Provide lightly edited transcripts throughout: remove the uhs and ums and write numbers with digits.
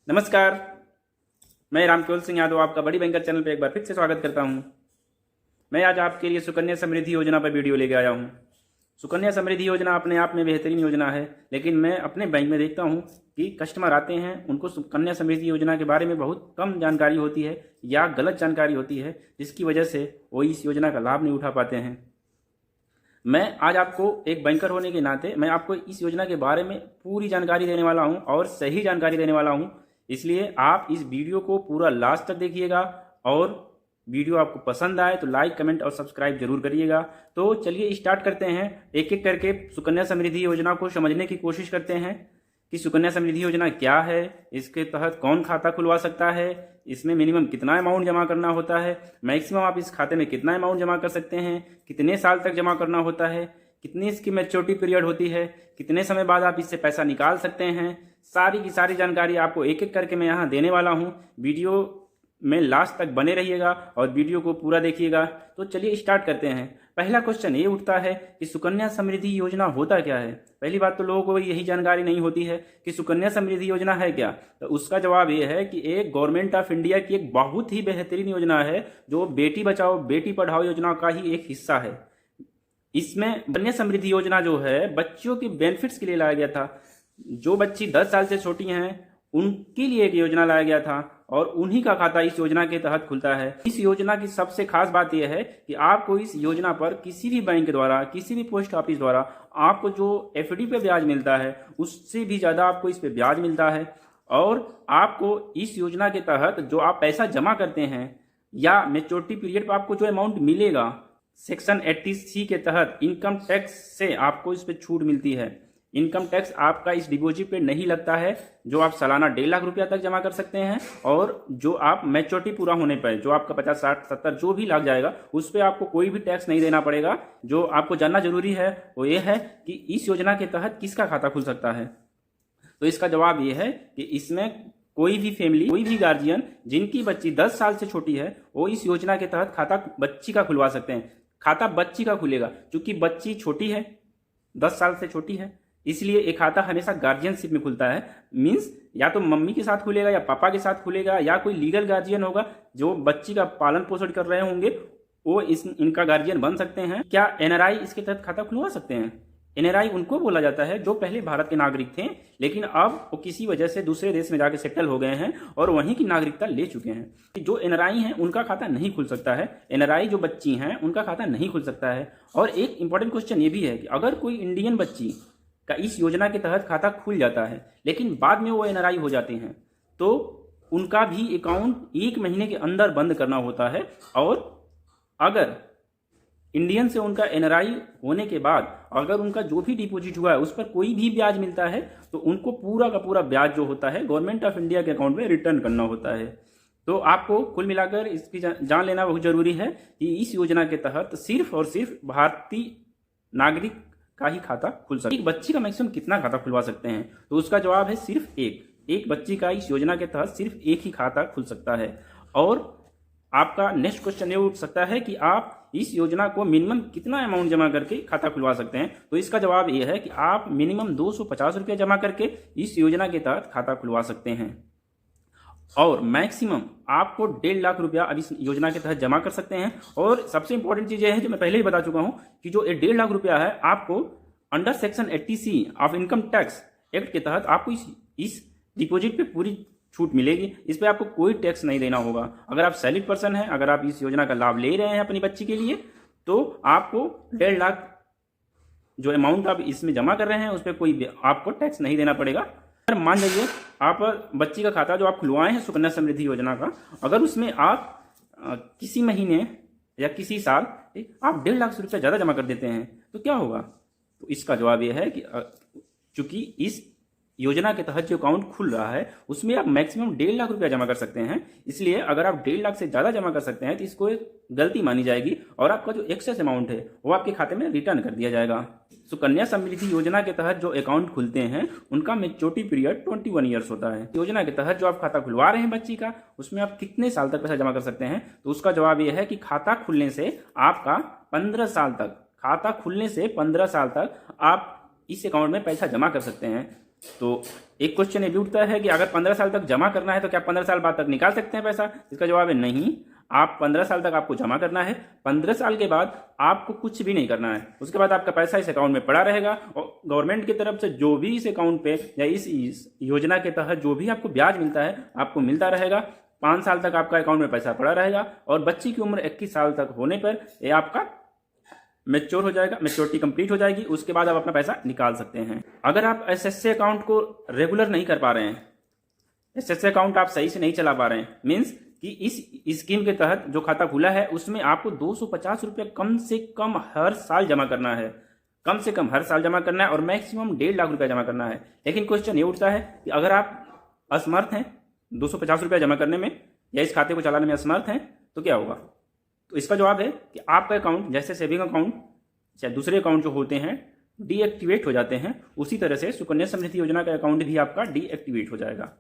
नमस्कार, मैं रामकेवल सिंह यादव आपका बड़ी बैंकर चैनल पर एक बार फिर से स्वागत करता हूं। मैं आज आपके लिए सुकन्या समृद्धि योजना पर वीडियो लेके आया हूं। सुकन्या समृद्धि योजना अपने आप में बेहतरीन योजना है, लेकिन मैं अपने बैंक में देखता हूं कि कस्टमर आते हैं, उनको सुकन्या समृद्धि योजना के बारे में बहुत कम जानकारी होती है या गलत जानकारी होती है, जिसकी वजह से वो इस योजना का लाभ नहीं उठा पाते हैं। मैं आज आपको एक बैंकर होने के नाते मैं आपको इस योजना के बारे में पूरी जानकारी देने वाला हूं और सही जानकारी देने वाला हूं। इसलिए आप इस वीडियो को पूरा लास्ट तक देखिएगा और वीडियो आपको पसंद आए तो लाइक, कमेंट और सब्सक्राइब जरूर करिएगा। तो चलिए स्टार्ट करते हैं, एक एक करके सुकन्या समृद्धि योजना को समझने की कोशिश करते हैं कि सुकन्या समृद्धि योजना क्या है, इसके तहत कौन खाता खुलवा सकता है, इसमें मिनिमम कितना अमाउंट जमा करना होता है, मैक्सिमम आप इस खाते में कितना अमाउंट जमा कर सकते हैं, कितने साल तक जमा करना होता है, कितनी इसकी मैच्योरिटी पीरियड होती है, कितने समय बाद आप इससे पैसा निकाल सकते हैं। सारी की सारी जानकारी आपको एक एक करके मैं यहाँ देने वाला हूँ। वीडियो में लास्ट तक बने रहिएगा और वीडियो को पूरा देखिएगा। तो चलिए स्टार्ट करते हैं। पहला क्वेश्चन ये उठता है कि सुकन्या समृद्धि योजना होता क्या है। पहली बात तो लोगों को यही जानकारी नहीं होती है कि सुकन्या समृद्धि योजना है क्या। तो उसका जवाब ये है कि एक गवर्नमेंट ऑफ इंडिया की एक बहुत ही बेहतरीन योजना है, जो बेटी बचाओ बेटी पढ़ाओ योजना का ही एक हिस्सा है। इसमें सुकन्या समृद्धि योजना जो है बच्चियों के बेनिफिट्स के लिए लाया गया था। जो बच्ची 10 साल से छोटी हैं उनके लिए एक योजना लाया गया था और उन्हीं का खाता इस योजना के तहत खुलता है। इस योजना की सबसे खास बात यह है कि आपको इस योजना पर किसी भी बैंक द्वारा, किसी भी पोस्ट ऑफिस द्वारा आपको जो एफडी पे ब्याज मिलता है उससे भी ज़्यादा आपको इस पे ब्याज मिलता है। और आपको इस योजना के तहत जो आप पैसा जमा करते हैं या मेच्योरिटी पीरियड पर आपको जो अमाउंट मिलेगा, सेक्शन 80C के तहत इनकम टैक्स से आपको इस पर छूट मिलती है। इनकम टैक्स आपका इस डिपॉजिट पे नहीं लगता है, जो आप सालाना 1.5 लाख रुपया तक जमा कर सकते हैं। और जो आप मैच्योरिटी पूरा होने पर जो आपका 50, 60, 70 जो भी लग जाएगा उस पर आपको कोई भी टैक्स नहीं देना पड़ेगा। जो आपको जानना जरूरी है वो ये है कि इस योजना के तहत किसका खाता खुल सकता है। तो इसका जवाब ये है कि इसमें कोई भी फैमिली, कोई भी गार्जियन जिनकी बच्ची 10 साल से छोटी है वो इस योजना के तहत खाता बच्ची का खुलवा सकते हैं। खाता बच्ची का खुलेगा क्योंकि बच्ची छोटी है, 10 साल से छोटी है, इसलिए एक खाता हमेशा गार्जियनशिप में खुलता है। मींस या तो मम्मी के साथ खुलेगा या पापा के साथ खुलेगा या कोई लीगल गार्जियन होगा जो बच्ची का पालन पोषण कर रहे होंगे, वो इनका गार्जियन बन सकते हैं। क्या एनआरआई इसके तहत खाता खुलवा सकते हैं? एनआरआई उनको बोला जाता है जो पहले भारत के नागरिक थे लेकिन अब वो किसी वजह से दूसरे देश में जाके सेटल हो गए हैं और वहीं की नागरिकता ले चुके हैं। जो एनआरआई हैं उनका खाता नहीं खुल सकता है। एनआरआई जो बच्ची हैं उनका खाता नहीं खुल सकता है। और एक इंपॉर्टेंट क्वेश्चन ये भी है कि अगर कोई इंडियन बच्ची का इस योजना के तहत खाता खुल जाता है लेकिन बाद में वो एनआरआई हो जाते हैं तो उनका भी अकाउंट 1 महीने के अंदर बंद करना होता है। और अगर इंडियन से उनका एनआरआई होने के बाद अगर उनका जो भी डिपॉजिट हुआ है उस पर कोई भी ब्याज मिलता है तो उनको पूरा का पूरा ब्याज जो होता है गवर्नमेंट ऑफ इंडिया के अकाउंट में रिटर्न करना होता है। तो आपको कुल मिलाकर इसकी जान लेना बहुत जरूरी है कि इस योजना के तहत सिर्फ और सिर्फ भारतीय नागरिक का ही खाता खुल सकता है। एक बच्ची का मैक्सिमम कितना खाता खुलवा सकते हैं? तो उसका जवाब है सिर्फ एक बच्ची का इस योजना के तहत सिर्फ एक ही खाता खुल सकता है। और आपका नेक्स्ट क्वेश्चन ये उठ सकता है कि आप इस योजना को मिनिमम कितना अमाउंट जमा करके खाता खुलवा सकते हैं। तो इसका जवाब ये है कि आप मिनिमम 250 रुपया जमा करके इस योजना के तहत खाता खुलवा सकते हैं और मैक्सिमम आपको 1.5 लाख रुपया अब इस योजना के तहत जमा कर सकते हैं। और सबसे इंपॉर्टेंट चीज ये है जो मैं पहले ही बता चुका हूं कि जो 1.5 लाख रुपया है आपको under section 80C of income tax act के तहत आपको इस डिपॉजिट पे पूरी छूट मिलेगी। इस पे आपको कोई टैक्स नहीं देना होगा। अगर आप सैलरीड पर्सन हैं, अगर आप इस योजना का लाभ ले रहे हैं अपनी बच्ची के लिए, तो आपको 1.5 लाख जो अमाउंट आप इसमें जमा कर रहे हैं उस पर कोई आपको टैक्स नहीं देना पड़ेगा। मान लीजिए आप बच्ची का खाता जो आप खुलवाए हैं सुकन्या समृद्धि योजना का, अगर उसमें आप किसी महीने या किसी साल आप 1.5 लाख रुपया ज़्यादा जमा कर देते हैं तो क्या होगा? तो इसका जवाब यह है कि चूंकि इस योजना के तहत जो अकाउंट खुल रहा है उसमें आप मैक्सिमम 1.5 लाख रुपया जमा कर सकते हैं। इसलिए अगर आप 1.5 लाख से ज़्यादा जमा कर सकते हैं तो इसको एक गलती मानी जाएगी और आपका जो एक्सेस अमाउंट है वो आपके खाते में रिटर्न कर दिया जाएगा। सुकन्या समृद्धि योजना के तहत जो अकाउंट खुलते हैं उनका मैच्योरिटी पीरियड 21 ईयर्स होता है। योजना के तहत जो आप खाता खुलवा रहे हैं बच्ची का, उसमें आप कितने साल तक पैसा जमा कर सकते हैं? तो उसका जवाब यह है कि खाता खुलने से आपका 15 साल तक, खाता खुलने से 15 साल तक आप इस अकाउंट में पैसा जमा कर सकते हैं। तो एक क्वेश्चन ये भी उठता है कि अगर 15 साल तक जमा करना है तो क्या 15 साल बाद तक निकाल सकते हैं पैसा? इसका जवाब है नहीं। आप 15 साल तक आपको जमा करना है, 15 साल के बाद आपको कुछ भी नहीं करना है। उसके बाद आपका पैसा इस अकाउंट में पड़ा रहेगा और गवर्नमेंट की तरफ से जो भी इस अकाउंट पे या इस योजना के तहत जो भी आपको ब्याज मिलता है आपको मिलता रहेगा। 5 साल तक आपका अकाउंट में पैसा पड़ा रहेगा और बच्ची की उम्र 21 साल तक होने पर यह आपका मैच्योर हो जाएगा, मैच्योरिटी कंप्लीट हो जाएगी। उसके बाद आप अपना पैसा निकाल सकते हैं। अगर आप एसएसए अकाउंट को रेगुलर नहीं कर पा रहे हैं, एसएसए अकाउंट आप सही से नहीं चला पा रहे हैं, मीन्स कि इस स्कीम के तहत जो खाता खुला है उसमें आपको 250 रुपये कम से कम हर साल जमा करना है। कम से कम हर साल जमा करना है और मैक्सिमम 1.5 लाख रुपया जमा करना है। लेकिन क्वेश्चन ये उठता है कि अगर आप असमर्थ हैं 250 रुपया जमा करने में या इस खाते को चलाने में असमर्थ हैं तो क्या होगा? तो इसका जवाब है कि आपका अकाउंट जैसे सेविंग अकाउंट चाहे दूसरे अकाउंट जो होते हैं डीएक्टिवेट हो जाते हैं, उसी तरह से सुकन्या समृद्धि योजना का अकाउंट भी आपका डीएक्टिवेट हो जाएगा।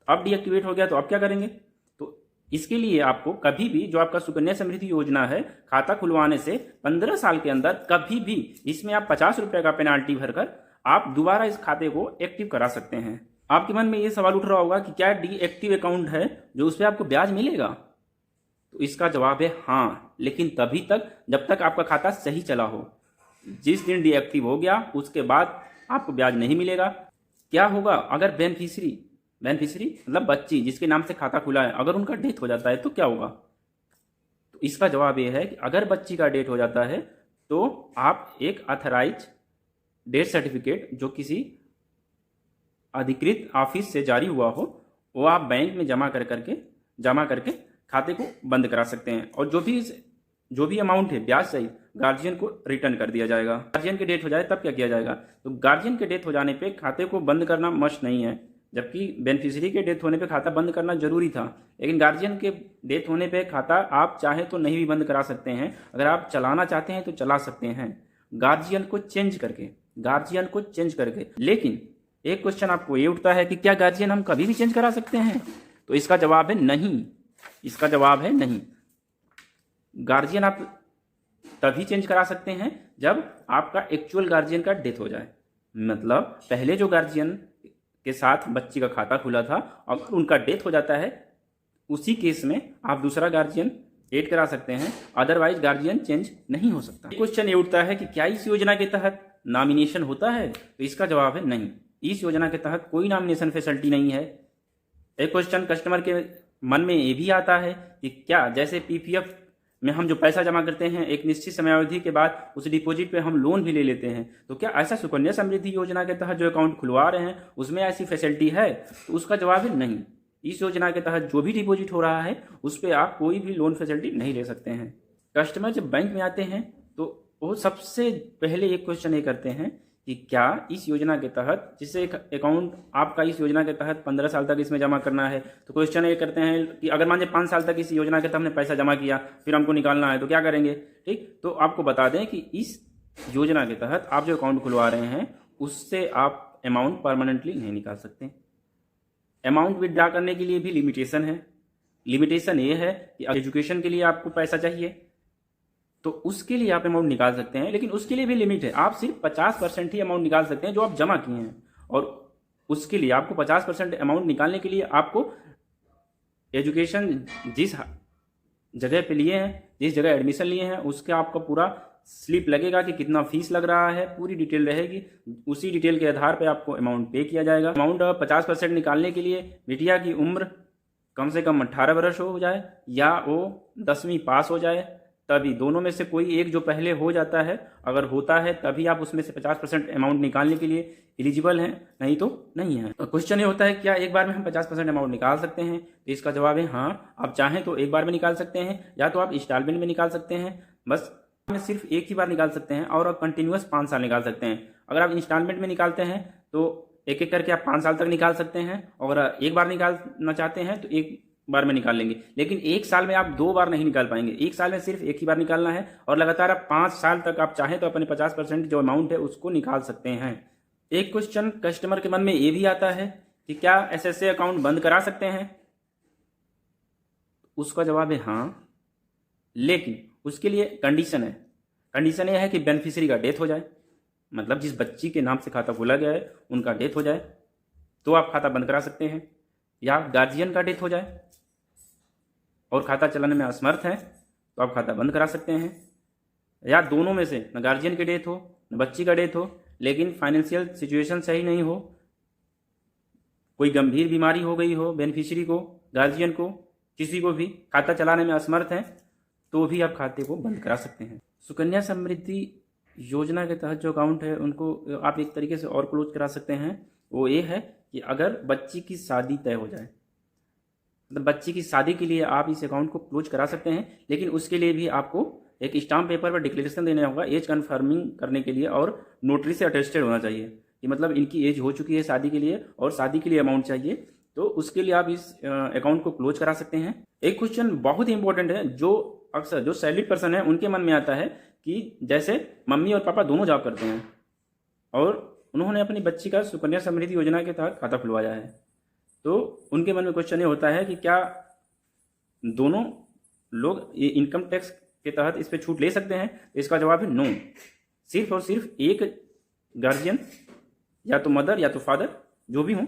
अब डीएक्टिवेट हो गया तो आप क्या करेंगे? तो इसके लिए आपको कभी भी जो आपका सुकन्या समृद्धि योजना है खाता खुलवाने से 15 साल के अंदर कभी भी इसमें आप 50 रुपये का पेनाल्टी भरकर आप दोबारा इस खाते को एक्टिव करा सकते हैं। आपके मन में ये सवाल उठ रहा होगा कि क्या डीएक्टिव अकाउंट है जो उस पर आपको ब्याज मिलेगा? तो इसका जवाब है हाँ, लेकिन तभी तक जब तक आपका खाता सही चला हो। जिस दिन डीएक्टिव हो गया उसके बाद आपको ब्याज नहीं मिलेगा। क्या होगा अगर बेनिफिशियरी मतलब बच्ची जिसके नाम से खाता खुला है अगर उनका डेथ हो जाता है तो क्या होगा? तो इसका जवाब यह है कि अगर बच्ची का डेथ हो जाता है तो आप एक ऑथराइज डेथ सर्टिफिकेट जो किसी अधिकृत ऑफिस से जारी हुआ हो वो आप बैंक में जमा करके खाते को बंद करा सकते हैं और जो भी अमाउंट है ब्याज सहित गार्जियन को रिटर्न कर दिया जाएगा। गार्जियन की डेथ हो जाए तब क्या किया जाएगा? तो गार्जियन के डेथ हो जाने पे खाते को बंद करना मस्ट नहीं है, जबकि बेनिफिशियरी के डेथ होने पे खाता बंद करना जरूरी था। लेकिन गार्जियन के डेथ होने पे खाता आप चाहे तो नहीं भी बंद करा सकते हैं। अगर आप चलाना चाहते हैं तो चला सकते हैं गार्जियन को चेंज करके। लेकिन एक क्वेश्चन आपको ये उठता है कि क्या गार्जियन हम कभी भी चेंज करा सकते हैं? तो इसका जवाब है नहीं। गार्जियन आप तभी चेंज करा सकते हैं जब आपका एक्चुअल गार्जियन का डेथ हो जाए। मतलब पहले जो गार्जियन के साथ बच्ची का खाता खुला था अगर उनका डेथ हो जाता है उसी केस में आप दूसरा गार्जियन ऐड करा सकते हैं, अदरवाइज गार्जियन चेंज नहीं हो सकता। क्वेश्चन ये उठता है कि क्या इस योजना के तहत नॉमिनेशन होता है? तो इसका जवाब है नहीं। इस योजना के तहत कोई नॉमिनेशन फैसिलिटी नहीं है। एक क्वेश्चन कस्टमर के मन में ये भी आता है कि क्या जैसे पीपीएफ में हम जो पैसा जमा करते हैं एक निश्चित समयावधि के बाद उस डिपॉजिट पे हम लोन भी ले लेते हैं, तो क्या ऐसा सुकन्या समृद्धि योजना के तहत जो अकाउंट खुलवा रहे हैं उसमें ऐसी फैसिलिटी है? तो उसका जवाब है नहीं। इस योजना के तहत जो भी डिपॉजिट हो रहा है उस पर आप कोई भी लोन फैसिलिटी नहीं ले सकते हैं। कस्टमर जब बैंक में आते हैं तो वो सबसे पहले एक क्वेश्चन ये करते हैं कि क्या इस योजना के तहत जिससे एक अकाउंट आपका इस योजना के तहत 15 साल तक इसमें जमा करना है, तो क्वेश्चन ये करते हैं कि अगर मान लीजिए 5 साल तक इस योजना के तहत हमने पैसा जमा किया फिर हमको निकालना है तो क्या करेंगे? ठीक, तो आपको बता दें कि इस योजना के तहत आप जो अकाउंट खुलवा रहे हैं उससे आप अमाउंट परमानेंटली नहीं निकाल सकते। अमाउंट विड्रॉ करने के लिए भी लिमिटेशन है। लिमिटेशन ये है कि एजुकेशन के लिए आपको पैसा चाहिए तो उसके लिए आप अमाउंट निकाल सकते हैं, लेकिन उसके लिए भी लिमिट है। आप सिर्फ 50% ही अमाउंट निकाल सकते हैं जो आप जमा किए हैं, और उसके लिए आपको 50% अमाउंट निकालने के लिए आपको एजुकेशन जिस जगह पे लिए हैं, जिस जगह एडमिशन लिए हैं, उसका आपका पूरा स्लिप लगेगा कि कितना फीस लग रहा है, पूरी डिटेल रहेगी। उसी डिटेल के आधार पे आपको अमाउंट पे किया जाएगा। अमाउंट 50% निकालने के लिए बिटिया की उम्र कम से कम 18 वर्ष हो जाए या वो 10वीं पास हो जाए, तभी दोनों में से कोई एक जो पहले हो जाता है, अगर होता है तभी आप उसमें से 50% अमाउंट निकालने के लिए एलिजिबल हैं, नहीं तो नहीं है। तो क्वेश्चन ये होता है क्या एक बार में हम 50% अमाउंट निकाल सकते हैं? तो इसका जवाब है हाँ, आप चाहें तो एक बार में निकाल सकते हैं या तो आप इंस्टॉलमेंट में निकाल सकते हैं, बस में सिर्फ एक ही बार निकाल सकते हैं, और आप कंटिन्यूअस 5 साल निकाल सकते हैं। अगर आप इंस्टॉलमेंट में निकालते हैं तो एक एक करके आप 5 साल तक निकाल सकते हैं, और एक बार निकालना चाहते हैं तो एक बार में निकाल लेंगे। लेकिन एक साल में आप 2 बार नहीं निकाल पाएंगे, एक साल में सिर्फ एक ही बार निकालना है, और लगातार आप 5 साल तक आप चाहें तो अपने 50% जो अमाउंट है उसको निकाल सकते हैं। एक क्वेश्चन कस्टमर के मन में ये भी आता है कि क्या एसएसए अकाउंट बंद करा सकते हैं? उसका जवाब है हाँ, लेकिन उसके लिए कंडीशन है। कंडीशन यह है कि बेनिफिशियरी का डेथ हो जाए, मतलब जिस बच्ची के नाम से खाता खोला गया है उनका डेथ हो जाए, तो आप खाता बंद करा सकते हैं, या गार्जियन का डेथ हो जाए और खाता चलाने में असमर्थ है तो आप खाता बंद करा सकते हैं, या दोनों में से न गार्जियन की डेथ हो न बच्ची का डेथ हो, लेकिन फाइनेंशियल सिचुएशन सही नहीं हो, कोई गंभीर बीमारी हो गई हो बेनिफिशियरी को, गार्जियन को, किसी को भी खाता चलाने में असमर्थ है, तो भी आप खाते को बंद करा सकते हैं। सुकन्या समृद्धि योजना के तहत जो अकाउंट है उनको आप एक तरीके से और क्लोज करा सकते हैं। वो ये है कि अगर बच्ची की शादी तय हो जाए, मतलब बच्ची की शादी के लिए आप इस अकाउंट को क्लोज करा सकते हैं, लेकिन उसके लिए भी आपको एक स्टाम्प पेपर पर डिक्लेरेशन देना होगा एज कन्फर्मिंग करने के लिए, और नोटरी से अटेस्टेड होना चाहिए कि मतलब इनकी एज हो चुकी है शादी के लिए और शादी के लिए अमाउंट चाहिए, तो उसके लिए आप इस अकाउंट को क्लोज करा सकते हैं। एक क्वेश्चन बहुत ही इंपॉर्टेंट है जो अक्सर जो सैलरीड पर्सन है उनके मन में आता है कि जैसे मम्मी और पापा दोनों जॉब करते हैं और उन्होंने अपनी बच्ची का सुकन्या समृद्धि योजना के तहत खाता खुलवाया है, तो उनके मन में क्वेश्चन ये होता है कि क्या दोनों लोग ये इनकम टैक्स के तहत इस पर छूट ले सकते हैं। इसका जवाब है नो। सिर्फ और सिर्फ एक गार्जियन, या तो मदर या तो फादर, जो भी हों,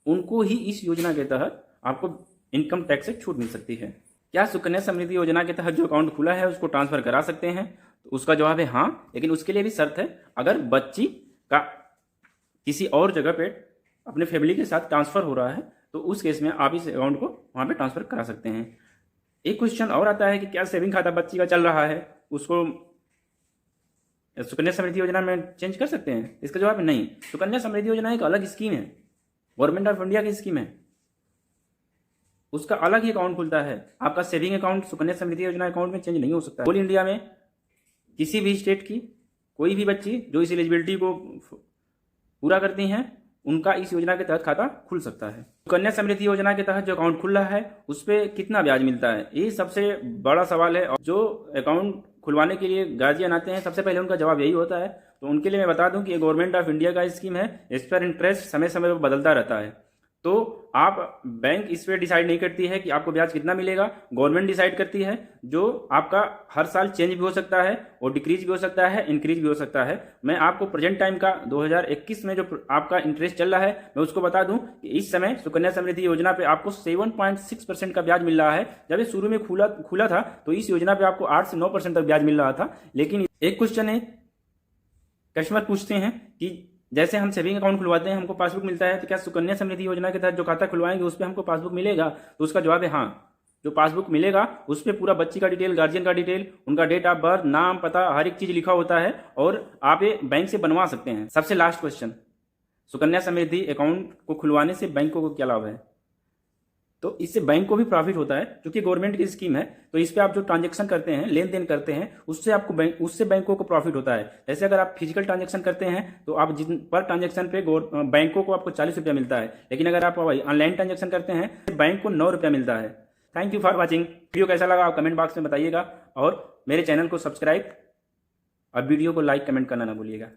उनको ही इस योजना के तहत आपको इनकम टैक्स से छूट मिल सकती है। क्या सुकन्या समृद्धि योजना के तहत जो अकाउंट खुला है उसको ट्रांसफर करा सकते हैं, तो उसका जवाब है हाँ, लेकिन उसके लिए भी शर्त है, अगर बच्ची का किसी और जगह पे अपने फैमिली के साथ ट्रांसफर हो रहा है तो उस केस में आप इस अकाउंट को वहाँ पे ट्रांसफर करा सकते हैं। एक क्वेश्चन और आता है कि क्या सेविंग खाता बच्ची का चल रहा है उसको सुकन्या समृद्धि योजना में चेंज कर सकते हैं। इसका जवाब है नहीं। सुकन्या समृद्धि योजना एक अलग स्कीम है, गवर्नमेंट ऑफ इंडिया की स्कीम है, उसका अलग ही अकाउंट खुलता है। आपका सेविंग अकाउंट सुकन्या समृद्धि योजना अकाउंट में चेंज नहीं हो सकता। ऑल इंडिया में किसी भी स्टेट की कोई भी बच्ची जो इस एलिजिबिलिटी को पूरा करती हैं उनका इस योजना के तहत खाता खुल सकता है। सुकन्या समृद्धि योजना के तहत जो अकाउंट खुल रहा है उस पर कितना ब्याज मिलता है, ये सबसे बड़ा सवाल है। जो अकाउंट खुलवाने के लिए गार्जियन आते हैं सबसे पहले उनका जवाब यही होता है। तो उनके लिए मैं बता दूं कि ये गवर्नमेंट ऑफ इंडिया का स्कीम है, इस पर इंटरेस्ट समय समय पर बदलता रहता है, तो आप बैंक इस पर डिसाइड नहीं करती है कि आपको ब्याज कितना मिलेगा, गवर्नमेंट डिसाइड करती है, जो आपका हर साल चेंज भी हो सकता है और डिक्रीज भी हो सकता है, इंक्रीज भी हो सकता है। मैं आपको प्रेजेंट टाइम का 2021 में जो आपका इंटरेस्ट चल रहा है मैं उसको बता दूं कि इस समय सुकन्या समृद्धि योजना पे आपको 7.6% का ब्याज मिल रहा है। जब ये शुरू में खुला था तो इस योजना पे आपको 8 से 9% तक ब्याज मिल रहा था। लेकिन एक क्वेश्चन है, कस्टमर पूछते हैं कि जैसे हम सेविंग अकाउंट खुलवाते हैं हमको पासबुक मिलता है, तो क्या सुकन्या समृद्धि योजना के तहत जो खाता खुलवाएंगे उस पर हमको पासबुक मिलेगा। तो उसका जवाब है हाँ, जो पासबुक मिलेगा उस पर पूरा बच्ची का डिटेल, गार्जियन का डिटेल, उनका डेट ऑफ बर्थ, नाम, पता, हर एक चीज लिखा होता है और आप ये बैंक से बनवा सकते हैं। सबसे last question, Sukanya Samriddhi account को खुलवाने से बैंकों को क्या लाभ है। तो इससे बैंक को भी प्रॉफिट होता है, क्योंकि गवर्नमेंट की स्कीम है, तो इस पे आप जो ट्रांजैक्शन करते हैं, लेन देन करते हैं, उससे आपको उससे बैंकों को प्रॉफिट होता है। जैसे अगर आप फिजिकल ट्रांजैक्शन करते हैं तो आप जिन पर ट्रांजैक्शन पे बैंकों को आपको 40 रुपया मिलता है, लेकिन अगर आप ऑनलाइन ट्रांजैक्शन करते हैं तो बैंक को 9 रुपया मिलता है। Thank you for watching. Video कैसा लगा आप कमेंट बॉक्स में बताइएगा और मेरे चैनल को सब्सक्राइब और वीडियो को लाइक कमेंट करना ना भूलिएगा।